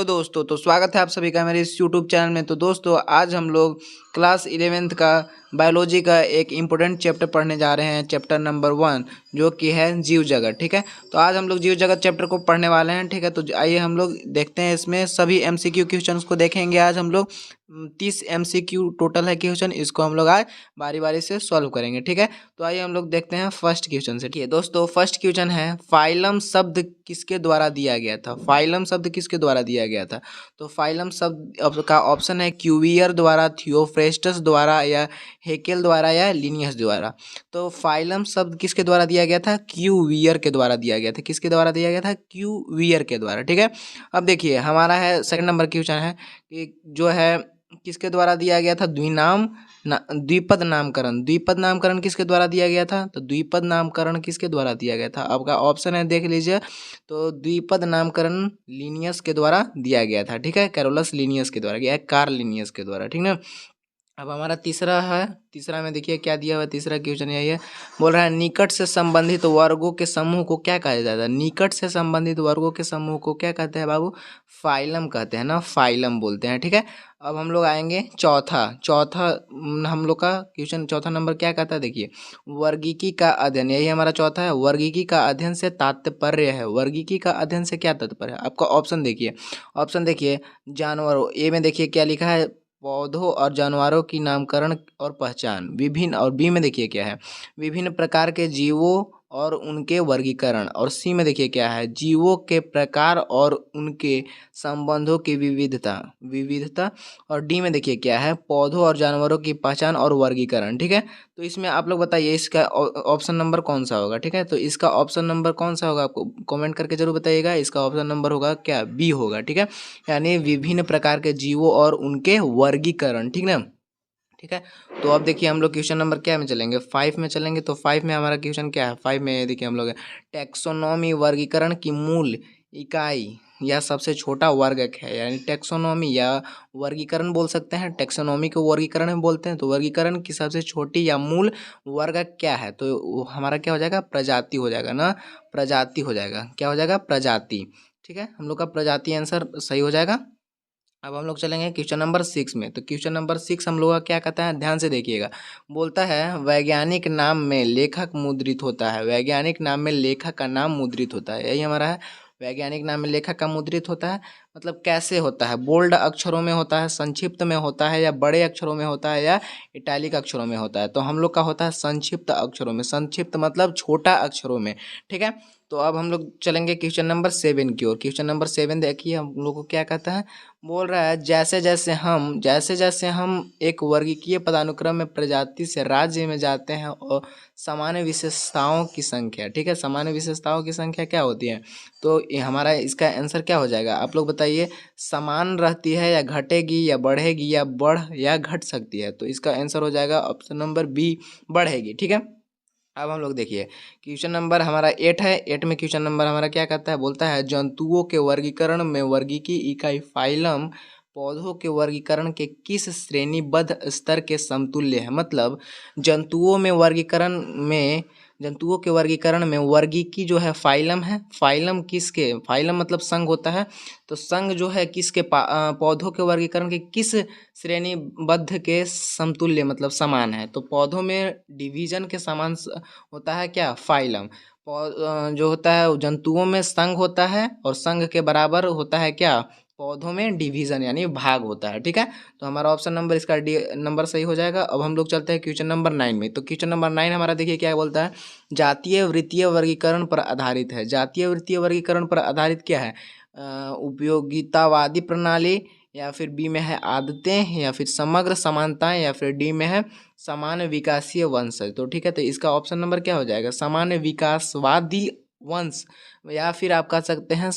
Hello दोस्तों, तो स्वागत है आप सभी का मेरे इस यूट्यूब चैनल में। तो दोस्तों, आज हम लोग क्लास 11th का बायोलॉजी का एक इम्पोर्टेंट चैप्टर पढ़ने जा रहे हैं, चैप्टर नंबर 1, जो कि है जीव जगत। ठीक है, तो आज हम लोग जीव जगत चैप्टर को पढ़ने वाले हैं। ठीक है, तो आइए हम लोग देखते हैं, इसमें सभी एमसीक्यू क्वेश्चंस को देखेंगे। आज हम लोग 30 एमसीक्यू टोटल है क्वेश्चन, इसको हम लोग आज बारी बारी से सॉल्व करेंगे। ठीक है, तो आइए हम लोग देखते हैं फर्स्ट क्वेश्चन से। ठीक है दोस्तों, फर्स्ट क्वेश्चन है, फाइलम शब्द किसके द्वारा दिया गया था? फाइलम शब्द किसके द्वारा दिया गया था? तो फाइलम शब्द का ऑप्शन है क्यूवियर द्वारा, थियोफ्रेस्टस द्वारा, या हेकेल द्वारा, या लिनियस द्वारा। तो फाइलम शब्द किसके द्वारा दिया गया था? क्यूवियर के द्वारा दिया गया था। किसके द्वारा दिया गया था? क्यूवियर के द्वारा। ठीक है, अब देखिए हमारा है सेकंड नंबर क्वेश्चन है कि जो है किसके द्वारा दिया गया था? द्विपद नामकरण। द्विपद नामकरण किसके द्वारा दिया गया था? तो द्विपद नामकरण किसके द्वारा दिया गया था? आपका ऑप्शन है, देख लीजिए। तो द्विपद नामकरण लिनियस के द्वारा दिया गया था। ठीक है, कैरोलस लिनियस के द्वारा, या कार्ल लिनियस के द्वारा। ठीक है, अब हमारा तीसरा है। तीसरा में देखिए क्या दिया हुआ है। तीसरा क्वेश्चन यही है, बोल रहा है निकट से संबंधित वर्गों के समूह को क्या कहा जाता है? निकट से संबंधित वर्गों के समूह को क्या कहते हैं बाबू? फाइलम कहते हैं ना, फाइलम बोलते हैं। ठीक है, अब हम लोग आएंगे चौथा हम लोग का क्वेश्चन, चौथा नंबर क्या कहता है? देखिए, वर्गीकी का अध्ययन, यही हमारा चौथा है। वर्गीकी का अध्ययन से तात्पर्य है। वर्गीकी का अध्ययन से क्या तात्पर्य है? आपका ऑप्शन देखिए जानवरों, ए में देखिए क्या लिखा है, पौधों और जानवरों की नामकरण और पहचान विभिन्न, और बी में देखिए क्या है, विभिन्न प्रकार के जीवों और उनके वर्गीकरण, और सी में देखिए क्या है, जीवों के प्रकार और उनके संबंधों की विविधता, और डी में देखिए क्या है, पौधों और जानवरों की पहचान और वर्गीकरण। ठीक है, तो इसमें आप लोग बताइए इसका ऑप्शन नंबर कौन सा होगा? ठीक है, तो इसका ऑप्शन नंबर कौन सा होगा? आपको कमेंट करके जरूर बताइएगा। इसका ऑप्शन नंबर होगा क्या? बी होगा। ठीक है, यानी विभिन्न प्रकार के जीवों और उनके वर्गीकरण। ठीक ना, ठीक है। तो अब देखिए हम लोग क्वेश्चन नंबर क्या में चलेंगे? 5 में चलेंगे। तो 5 में हमारा क्वेश्चन क्या है? 5 में देखिए हम लोग टेक्सोनॉमी, वर्गीकरण की मूल इकाई या सबसे छोटा वर्गक है, यानी टेक्सोनॉमी या वर्गीकरण बोल सकते हैं। टेक्सोनॉमी को वर्गीकरण में बोलते हैं। तो वर्गीकरण की सबसे छोटी या मूल वर्गक क्या है? तो वो हमारा क्या हो जाएगा? प्रजाति हो जाएगा ना, प्रजाति हो जाएगा। क्या हो जाएगा? प्रजाति। ठीक है, हम लोग का प्रजाति आंसर सही हो जाएगा। अब हम लोग चलेंगे क्वेश्चन नंबर 6 में। तो क्वेश्चन नंबर 6 हम लोग का क्या कहता है? ध्यान से देखिएगा। बोलता है वैज्ञानिक नाम में लेखक मुद्रित होता है। वैज्ञानिक नाम में लेखक का नाम मुद्रित होता है, यही हमारा है। वैज्ञानिक नाम में लेखक का मुद्रित होता है, मतलब कैसे होता है? बोल्ड अक्षरों में होता है, संक्षिप्त में होता है, या बड़े अक्षरों में होता है, या इटैलिक अक्षरों में होता है? तो हम लोग का होता है संक्षिप्त अक्षरों में। संक्षिप्त मतलब छोटा अक्षरों में। ठीक है, तो अब हम लोग चलेंगे क्वेश्चन नंबर 7 की ओर। क्वेश्चन नंबर 7 देखिए हम लोग को क्या कहता है। बोल रहा है जैसे जैसे हम एक वर्गीकीय पदानुक्रम में प्रजाति से राज्य में जाते हैं, और सामान्य विशेषताओं की संख्या, ठीक है, सामान्य विशेषताओं की संख्या क्या होती है? तो ये हमारा इसका आंसर क्या हो जाएगा? आप लोग बताइए, समान रहती है, या घटेगी, या बढ़ेगी, या या घट सकती है? तो इसका आंसर हो जाएगा ऑप्शन नंबर बी, बढ़ेगी। ठीक है, अब हम लोग देखिए क्वेश्चन नंबर हमारा 8 है। 8 में क्वेश्चन नंबर हमारा क्या कहता है? बोलता है जंतुओं के वर्गीकरण में वर्गीकी इकाई फाइलम पौधों के वर्गीकरण के किस श्रेणीबद्ध स्तर के समतुल्य है? मतलब जंतुओं के वर्गीकरण में वर्गीकी जो है फाइलम है। फाइलम किसके? फाइलम मतलब संघ होता है। तो संघ जो है किसके? पौधों के वर्गीकरण के किस श्रेणीबद्ध के समतुल्य, मतलब समान है? तो पौधों में डिवीजन के समान होता है क्या? फाइलम। जो होता है जंतुओं में संघ होता है, और संघ के बराबर होता है क्या? पौधों में डिवीजन यानी भाग होता है। ठीक है, तो हमारा ऑप्शन नंबर इसका डी नंबर सही हो जाएगा। अब हम लोग चलते हैं क्वेश्चन नंबर 9 में। तो क्वेश्चन नंबर 9 हमारा देखिए क्या बोलता है, जातीय वृत्तीय वर्गीकरण पर आधारित है। जातीय वृत्तीय वर्गीकरण पर आधारित क्या है? उपयोगितावादी प्रणाली, या फिर बी में है आदतें, या फिर समग्र समानताएं, या फिर डी में है समान विकासीय वंशज। तो ठीक है, तो इसका ऑप्शन नंबर क्या हो जाएगा? समान विकासवादी वंश, या फिर आप कह सकते हैं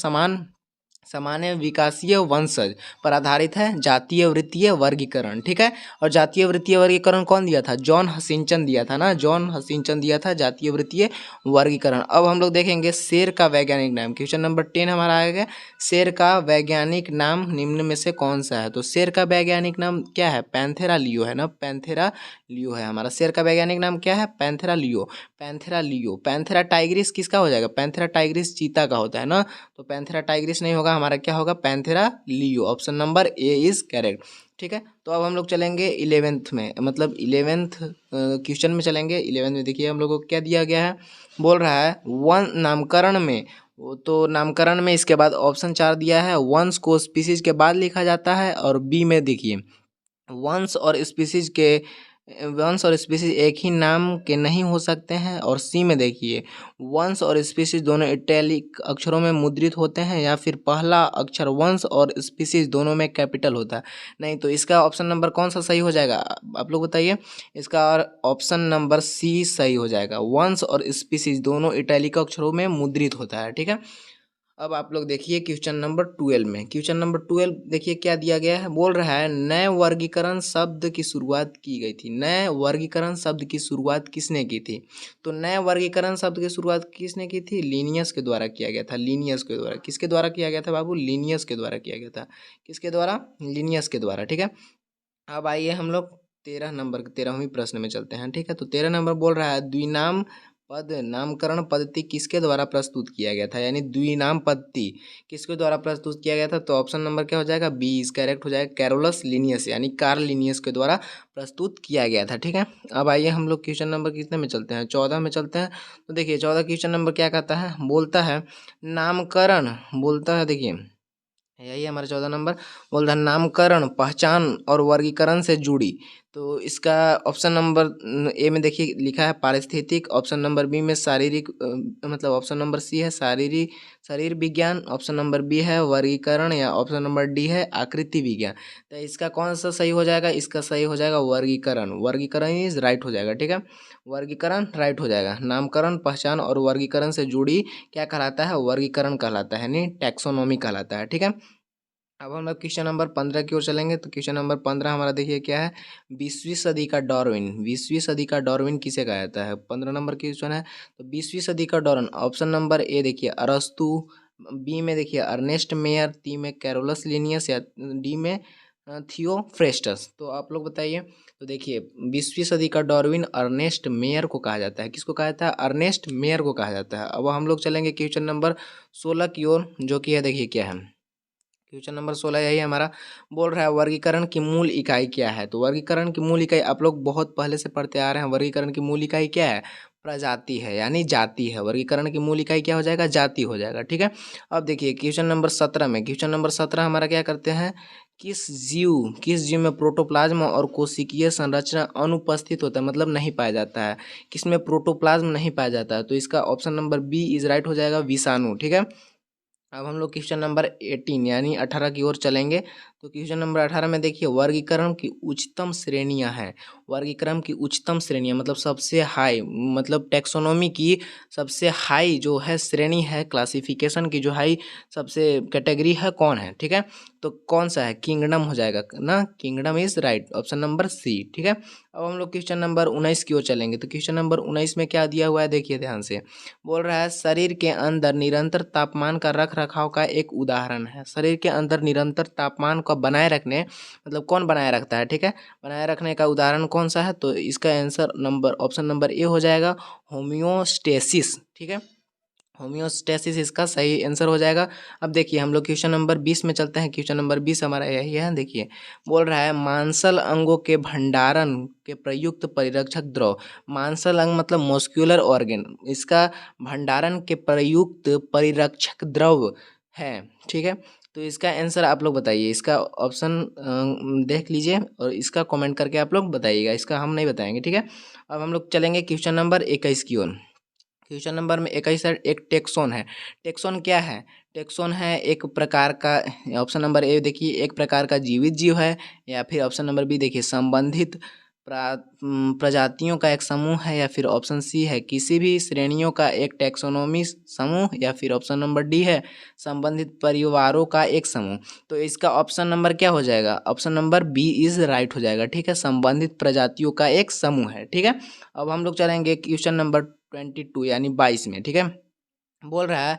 सामान्य विकासीय वंशज पर आधारित है जातीय वृत्तीय वर्गीकरण। ठीक है, और जातीय वृत्तीय वर्गीकरण कौन दिया था? जॉन हसिंचन दिया था ना, जॉन हसिंचन दिया था जातीय वृत्तीय वर्गीकरण। अब हम लोग देखेंगे शेर का वैज्ञानिक नाम। क्वेश्चन नंबर 10 हमारा आएगा, शेर का वैज्ञानिक नाम निम्न में से कौन सा है? तो शेर का वैज्ञानिक नाम क्या है? पैंथेरा लियो है ना, पैंथेरा लियो है हमारा। शेर का वैज्ञानिक नाम क्या है? पैंथेरा लियो, पैंथेरा टाइग्रिस किसका हो जाएगा? पैंथेरा टाइग्रिस चीता का होता है ना, तो पैंथेरा टाइग्रिस नहीं होगा होगा हमारा, क्या होगा, Panthera leo. Option number A is correct. ठीक है, तो अब हम लोग चलेंगे 11th में, मतलब 11th क्वेश्चन में चलेंगे। 11th में देखिए हम लोग को क्या दिया गया है, बोल रहा है वन नामकरण में, वो तो नामकरण में इसके बाद ऑप्शन 4 दिया है, वंश को स्पीसीज के बाद लिखा जाता है, और बी में देखिए वंश और स्पीसीज एक ही नाम के नहीं हो सकते हैं, और सी में देखिए वंश और स्पीसीज दोनों इटैलिक अक्षरों में मुद्रित होते हैं, या फिर पहला अक्षर वंश और स्पीसीज दोनों में कैपिटल होता है। नहीं, तो इसका ऑप्शन नंबर कौन सा सही हो जाएगा, आप लोग बताइए। इसका ऑप्शन नंबर सी सही हो जाएगा, वंश और स्पीसीज दोनों इटैलिक अक्षरों में मुद्रित होता है। ठीक है, अब आप लोग देखिए क्वेश्चन नंबर 12 में। क्वेश्चन नंबर 12 देखिए क्या दिया गया है, बोल रहा है नए वर्गीकरण शब्द की शुरुआत की गई थी। नए वर्गीकरण शब्द की शुरुआत किसने की थी, तो नए वर्गीकरण शब्द की शुरुआत किसने की थी, लीनियस के द्वारा किया गया था। लीनियस के द्वारा, किसके द्वारा किया गया था बाबू, लीनियस के द्वारा किया गया था। किसके द्वारा, लीनियस के द्वारा। ठीक है, अब आइए हम लोग 13वीं प्रश्न में चलते हैं। ठीक है, तो 13 नंबर बोल रहा है द्विनाम पद नामकरण पद्धति किसके द्वारा प्रस्तुत किया गया था, यानी द्विनाम पद्धति किसके द्वारा प्रस्तुत किया गया था, तो ऑप्शन नंबर क्या हो जाएगा, बी इज करेक्ट हो जाएगा, कैरोलस लिनियस यानी कार्ल लिनियस के द्वारा प्रस्तुत किया गया था। ठीक है, अब आइए हम लोग क्वेश्चन नंबर कितने में चलते हैं, 14 में चलते हैं। तो देखिए 14 क्वेश्चन नंबर क्या कहता है, बोलता है नामकरण, बोलता है देखिए यही हमारा 14 नंबर, बोल रहा है नामकरण पहचान और वर्गीकरण से जुड़ी। तो इसका ऑप्शन नंबर ए में देखिए लिखा है पारिस्थितिक, ऑप्शन नंबर बी में शारीरिक, मतलब ऑप्शन नंबर सी है शरीर विज्ञान, ऑप्शन नंबर बी है वर्गीकरण, या ऑप्शन नंबर डी है आकृति विज्ञान। तो इसका कौन सा सही हो जाएगा, इसका सही हो जाएगा वर्गीकरण। वर्गीकरण इज राइट हो जाएगा। ठीक है, वर्गीकरण राइट हो जाएगा। नामकरण पहचान और वर्गीकरण से जुड़ी क्या कहलाता है, वर्गीकरण कहलाता है, यानी टैक्सोनॉमी कहलाता है। ठीक है, अब हम लोग क्वेश्चन नंबर 15 की ओर चलेंगे। तो क्वेश्चन नंबर 15 हमारा देखिए क्या है, 20वीं सदी का डार्विन। 20वीं सदी का डार्विन किसे कहा जाता है, 15 नंबर क्वेश्चन है। तो 20वीं सदी का डार्विन, ऑप्शन नंबर ए देखिए अरस्तु, बी में देखिए अर्नेस्ट मेयर, सी में कैरोलस लिनियस, या डी में थियोफ्रेस्टस। तो आप लोग बताइए। तो देखिए 20वीं सदी का डार्विन अर्नेस्ट मेयर को कहा जाता है। किसको कहा जाता है, अर्नेस्ट मेयर को कहा जाता है। अब हम लोग चलेंगे क्वेश्चन नंबर 16 की ओर, जो कि है देखिए क्या है, क्वेश्चन नंबर 16 यही हमारा, बोल रहा है वर्गीकरण की मूल इकाई क्या है। तो वर्गीकरण की मूल इकाई आप लोग बहुत पहले से पढ़ते आ रहे हैं। वर्गीकरण की मूल इकाई क्या है, प्रजाति है, यानी जाति है। वर्गीकरण की मूल इकाई क्या हो जाएगा, जाति हो जाएगा। ठीक है, अब देखिए क्वेश्चन नंबर 17 में, क्वेश्चन नंबर 17 हमारा क्या करते हैं, किस जीव में प्रोटोप्लाज्म और कोशिकीय संरचना अनुपस्थित होता है, मतलब नहीं पाया जाता है। किसमें प्रोटोप्लाज्म नहीं पाया जाता है, तो इसका option number B is right हो जाएगा, विषाणु। ठीक है, अब हम लोग क्वेश्चन नंबर 18 यानी 18 की ओर चलेंगे। तो क्वेश्चन नंबर 18 में देखिए वर्गीकरण की उच्चतम श्रेणियां हैं। वर्गीकरण की उच्चतम श्रेणियां मतलब सबसे हाई, मतलब टैक्सोनॉमी की सबसे हाई जो है श्रेणी है, क्लासिफिकेशन की जो हाई सबसे कैटेगरी है, कौन है। ठीक है, तो कौन सा है, किंगडम हो जाएगा ना, kingdom is right, option number C. ठीक है, अब हम लोग क्वेश्चन नंबर 19 की ओर चलेंगे। तो क्वेश्चन नंबर 19 में क्या दिया हुआ है देखिए ध्यान से, बोल रहा है शरीर के अंदर निरंतर तापमान का रख रखाव का एक उदाहरण है। शरीर के अंदर निरंतर तापमान को बनाए रखने, मतलब कौन बनाए रखता है, ठीक है, बनाए रखने का उदाहरण कौन सा है, तो इसका answer number option number A हो जाएगा, होम्योस्टेसिस। ठीक है, होम्योस्टेसिस इसका सही आंसर हो जाएगा। अब देखिए हम लोग क्वेश्चन नंबर 20 में चलते हैं। क्वेश्चन नंबर 20 हमारा यही है, देखिए बोल रहा है मांसल अंगों के भंडारण के प्रयुक्त परिरक्षक द्रव। मांसल अंग मतलब मस्कुलर ऑर्गन, इसका भंडारण के प्रयुक्त परिरक्षक द्रव है। ठीक है, तो इसका आंसर आप लोग बताइए। इसका ऑप्शन देख लीजिए और इसका कमेंट करके आप लोग बताइएगा, इसका हम नहीं बताएंगे। ठीक है, अब हम लोग चलेंगे क्वेश्चन नंबर 21 की ओर। क्वेश्चन नंबर में 21 एक टेक्सोन है। टेक्सोन क्या है, टेक्सोन है एक प्रकार का, ऑप्शन नंबर ए देखिए एक प्रकार का जीवित जीव है, या फिर ऑप्शन नंबर बी देखिए संबंधित प्रजातियों का एक समूह है, या फिर ऑप्शन सी है किसी भी श्रेणियों का एक टैक्सोनॉमी समूह, या फिर ऑप्शन नंबर डी है संबंधित परिवारों का एक समूह। तो इसका ऑप्शन नंबर क्या हो जाएगा, option number B is right हो जाएगा। ठीक है, संबंधित प्रजातियों का एक समूह है। ठीक है, अब हम लोग चलेंगे क्वेश्चन नंबर 22 यानी 22 में। ठीक है, बोल रहा है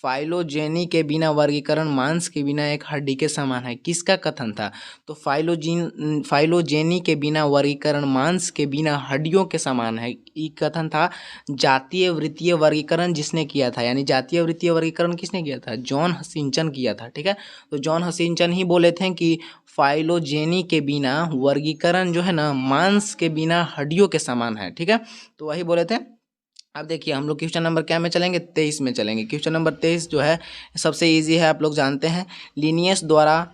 फाइलोजेनी के बिना वर्गीकरण मांस के बिना एक हड्डी के समान है। किसका कथन था? तो फाइलोजेनी के बिना वर्गीकरण मांस के बिना हड्डियों के समान है, ये कथन था जातीय वृत्तीय वर्गीकरण जिसने किया था। यानी जातीय वृत्तीय वर्गीकरण किसने किया था? जॉन हचिंसन किया था। ठीक है, तो जॉन हचिंसन ही बोले थे कि फाइलोजेनी के बिना वर्गीकरण जो है ना मांस के बिना हड्डियों के समान है। ठीक है, तो वही बोले थे। अब देखिए हम लोग क्वेश्चन नंबर क्या में चलेंगे? 23 में चलेंगे। क्वेश्चन नंबर 23 जो है सबसे इजी है, आप लोग जानते हैं। लिनियस द्वारा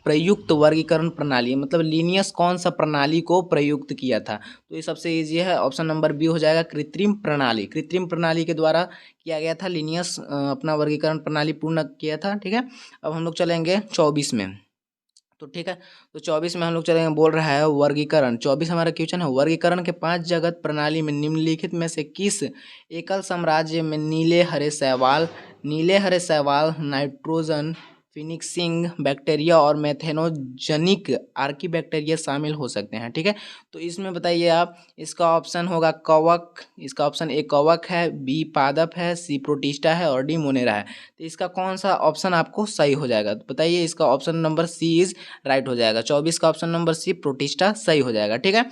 प्रयुक्त वर्गीकरण प्रणाली, मतलब लिनियस कौन सा प्रणाली को प्रयुक्त किया था? तो ये सबसे इजी है, ऑप्शन नंबर बी हो जाएगा, कृत्रिम प्रणाली। कृत्रिम प्रणाली के द्वारा किया गया था लिनियस अपना वर्गीकरण प्रणाली पूर्ण किया था। ठीक है, अब हम लोग चलेंगे 24 में। तो ठीक है, तो 24 में हम लोग चलेंगे, बोल रहा है वर्गीकरण। 24 हमारा क्वेश्चन है, वर्गीकरण के 5 जगत प्रणाली में निम्नलिखित में से किस एकल साम्राज्य में नीले हरे शैवाल, नाइट्रोजन फिनिक्सिंग बैक्टीरिया और मेथेनोजेनिक आर्कीबैक्टीरिया शामिल हो सकते हैं? ठीक है, तो इसमें बताइए आप, इसका ऑप्शन होगा कवक। इसका ऑप्शन ए कवक है, बी पादप है, सी प्रोटिस्टा है और डी मोनेरा है। तो इसका कौन सा ऑप्शन आपको सही हो जाएगा? तो बताइए, इसका option number C is right हो जाएगा। 24 का ऑप्शन नंबर सी प्रोटिस्टा सही हो जाएगा। ठीक है,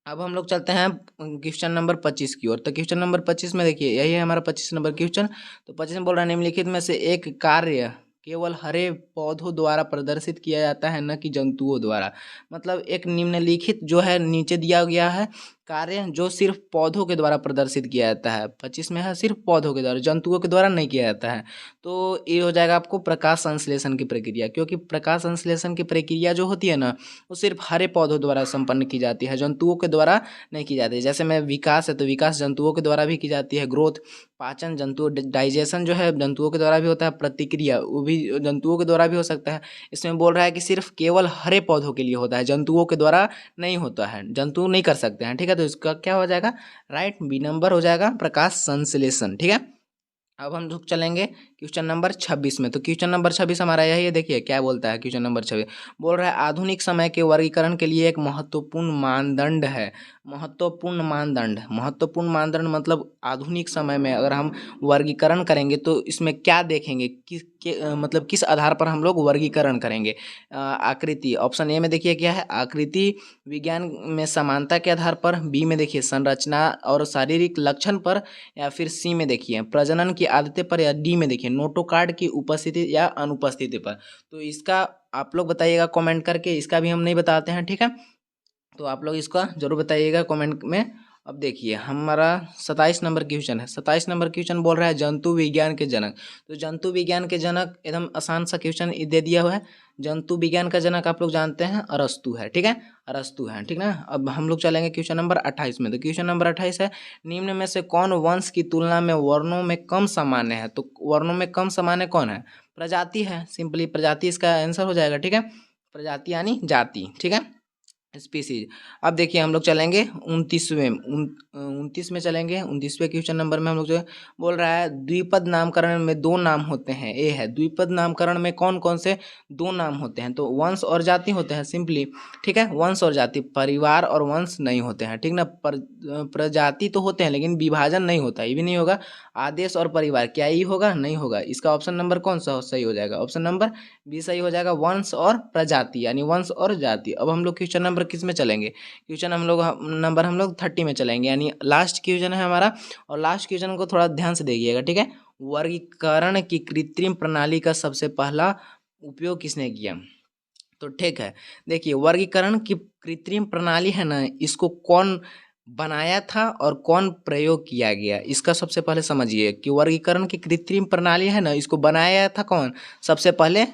अब हम लोग चलते हैं क्वेश्चन नंबर 25 की ओर। तो क्वेश्चन नंबर 25 में देखिए, यही है हमारा 25 नंबर क्वेश्चन। तो 25 में बोल रहा है निम्नलिखित में से एक कार्य केवल हरे पौधों द्वारा प्रदर्शित किया जाता है, न कि जंतुओं द्वारा। मतलब एक निम्नलिखित जो है नीचे दिया गया है कार्य जो सिर्फ पौधों के द्वारा प्रदर्शित किया जाता है। 25 में है सिर्फ पौधों के द्वारा, जंतुओं के द्वारा नहीं किया जाता है। तो ये हो जाएगा आपको प्रकाश संश्लेषण की प्रक्रिया, क्योंकि प्रकाश संश्लेषण की प्रक्रिया जो होती है ना वो सिर्फ हरे पौधों द्वारा संपन्न की जाती है, जंतुओं के द्वारा नहीं की जाती है। जैसे में विकास है तो विकास जंतुओं के द्वारा भी की जाती है, ग्रोथ पाचन जंतु, डाइजेशन जो है जंतुओं के द्वारा भी होता है, प्रतिक्रिया वो भी जंतुओं के द्वारा भी हो सकता है। इसमें बोल रहा है कि सिर्फ केवल हरे पौधों के लिए होता है, जंतुओं के द्वारा नहीं होता है, जंतु नहीं कर सकते हैं। ठीक है, तो इसका क्या हो जाएगा? राइट बी नंबर हो जाएगा, प्रकाश संश्लेषण। ठीक है, अब हम लोग चलेंगे क्वेश्चन नंबर 26 में। तो क्वेश्चन नंबर 26 हमारा यही है, देखिए क्या बोलता है क्वेश्चन नंबर 26। बोल रहा है आधुनिक समय के वर्गीकरण के लिए एक महत्वपूर्ण मानदंड है। महत्वपूर्ण मानदंड मतलब आधुनिक समय में अगर हम वर्गीकरण करेंगे तो इसमें क्या देखेंगे, मतलब किस आधार पर हम लोग वर्गीकरण करेंगे? आकृति, ऑप्शन ए में देखिए क्या है, आकृति विज्ञान में समानता के आधार पर, बी में देखिए संरचना और शारीरिक लक्षण पर, या फिर सी में देखिए प्रजनन की आदतें पर, या डी में देखिए नोटोकार्ड की उपस्थिति या अनुपस्थिति पर। तो इसका आप लोग बताइएगा कमेंट करके, इसका भी हम नहीं बताते हैं। ठीक है, तो आप लोग इसका जरूर बताइएगा कमेंट में। अब देखिए हमारा 27 नंबर क्वेश्चन है। 27 नंबर क्वेश्चन बोल रहा है जंतु विज्ञान के जनक। तो जंतु विज्ञान के जनक एकदम आसान सा क्वेश्चन दे दिया हुआ है। जंतु विज्ञान का जनक आप लोग जानते हैं अरस्तु है। ठीक है, अरस्तु है, ठीक ना। अब हम लोग चलेंगे क्वेश्चन नंबर 28 में। तो क्वेश्चन नंबर 28 है, निम्न में से कौन वंश की तुलना में वर्णों में कम सामान्य है? तो वर्णों में कम सामान्य कौन है? प्रजाति है, सिंपली प्रजाति इसका आंसर हो जाएगा। ठीक है, प्रजाति यानी जाति। ठीक है, स्पीसीज। अब देखिए हम लोग चलेंगे 29 में चलेंगे। 29वें क्वेश्चन नंबर में हम लोग जो बोल रहा है द्विपद नामकरण में दो नाम होते हैं। ए है द्विपद नामकरण में कौन कौन से दो नाम होते हैं? तो वंश और जाति होते हैं सिंपली। ठीक है, वंश और जाति, परिवार और वंश नहीं होते हैं। ठीक ना, प्रजाति तो होते हैं लेकिन विभाजन नहीं होता, ये भी नहीं होगा। आदेश और परिवार, क्या ये होगा? नहीं होगा। इसका ऑप्शन नंबर कौन सा सही हो जाएगा? ऑप्शन नंबर बी सही हो जाएगा, वंश और प्रजाति यानी वंश और जाति। अब हम लोग क्वेश्चन नंबर किस में चलेंगे? क्वेश्चन हम लोग 30 में चलेंगे, यानी लास्ट क्वेश्चन है हमारा। और लास्ट क्वेश्चन को थोड़ा ध्यान से देखिएगा। ठीक है, वर्गीकरण की कृत्रिम प्रणाली का सबसे पहला उपयोग किसने किया? तो ठीक है, देखिए वर्गीकरण की कृत्रिम प्रणाली है ना, इसको कौन बनाया था और कौन प्रयोग किया गया, इसका सबसे पहले समझिए कि वर्गीकरण की कृत्रिम प्रणाली है ना, इसको बनाया था कौन? सबसे पहले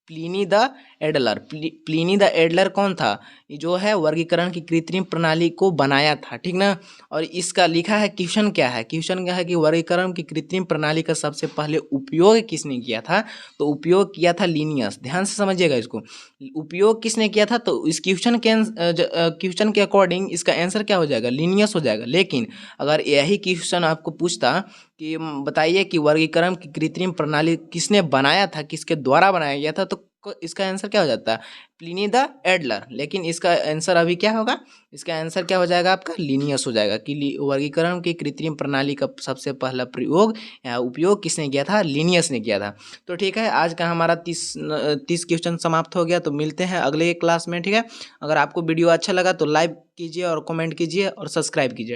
Pliny the Adler. Pliny the Adler कौन था? जो है वर्गीकरण की कृत्रिम प्रणाली को बनाया था। ठीक ना, और इसका लिखा है क्वेश्चन क्या है? क्वेश्चन क्या है कि वर्गीकरण की कृत्रिम प्रणाली का सबसे पहले उपयोग किसने किया था? तो उपयोग किया था लिनियस। ध्यान से समझिएगा इसको, उपयोग किसने किया था? तो इस क्वेश्चन के अकॉर्डिंग इसका आंसर क्या हो जाएगा? लिनियस हो जाएगा। लेकिन अगर यही क्वेश्चन आपको पूछता कि बताइए कि वर्गीकरण की कृत्रिम प्रणाली किसने बनाया था, किसके द्वारा बनाया गया था, तो इसका आंसर क्या हो जाता है, प्लिनी द एडलर। लेकिन इसका आंसर अभी क्या होगा, इसका आंसर क्या हो जाएगा आपका, लिनियस हो जाएगा कि वर्गीकरण की कृत्रिम प्रणाली का सबसे पहला प्रयोग या उपयोग किसने किया था, लिनियस ने किया था। तो ठीक है, आज का हमारा 30 क्वेश्चन समाप्त हो गया। तो मिलते हैं अगले क्लास में, ठीक है। अगर आपको वीडियो अच्छा लगा तो लाइक कीजिए और कमेंट कीजिए और सब्सक्राइब कीजिए।